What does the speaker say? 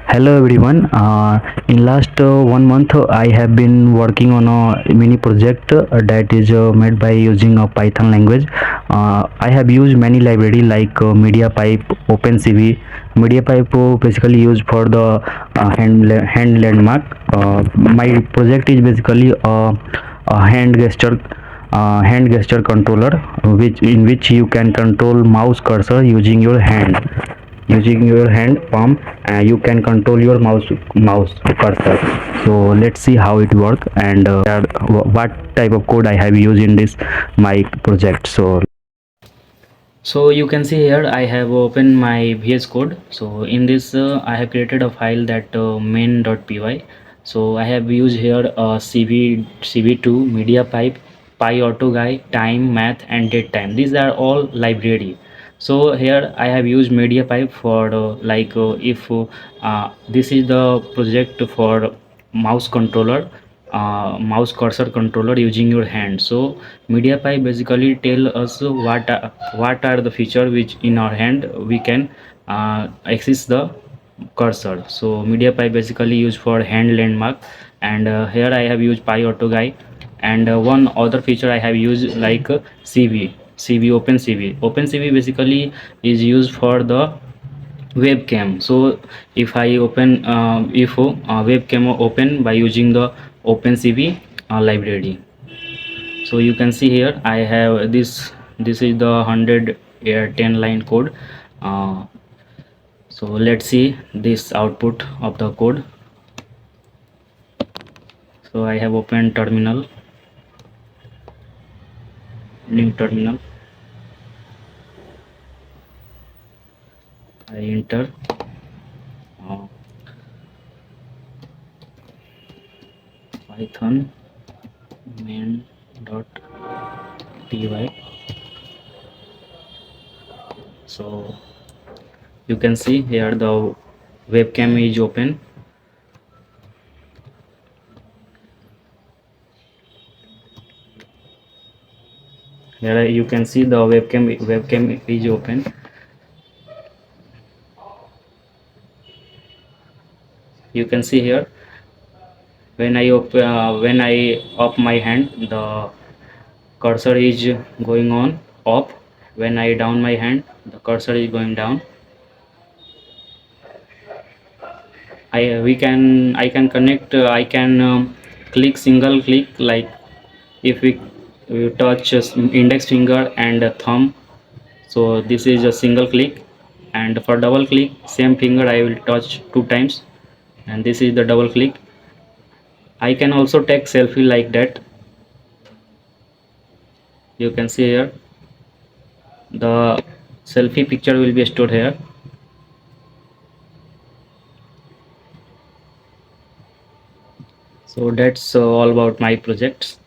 Hello everyone. In last 1 month, I have been working on a mini project that is made by using a Python language. I have used many library like MediaPipe, OpenCV. MediaPipe basically used for the hand landmark. My project is basically a hand gesture controller, which you can control mouse cursor using your hand palm. You can control your mouse cursor. So let's see how it works and what type of code I have used in this my project. So you can see here I have opened my VS Code. So in this I have created a file that main.py. So I have used here CV2, MediaPipe, PyAutoGuy, time, math, and datetime. These are all library. So here I have used MediaPipe for if this is the project for mouse controller, mouse cursor controller using your hand. So MediaPipe basically tell us what are the feature which in our hand we can access the cursor. So MediaPipe basically used for hand landmark, and here I have used PyAutoGuy, and one other feature I have used like CV OpenCV basically is used for the webcam. So if I open if webcam open by using the OpenCV library. So you can see here I have this is the 100 10 line code. uh, so let's see this output of the code. So I have opened terminal, new terminal. I enter uh, python main.py. So you can see here the webcam is open. Here you can see the webcam is open. You can see here when I up my hand, the cursor is going on up. When I down my hand, the cursor is going down. I can connect, I can click single click, like if we touch index finger and thumb. So this is a single click, and for double click, same finger I will touch 2 times, and this is the double click. I can also take selfie like that. You can see here the selfie picture will be stored here. So that's all about my projects.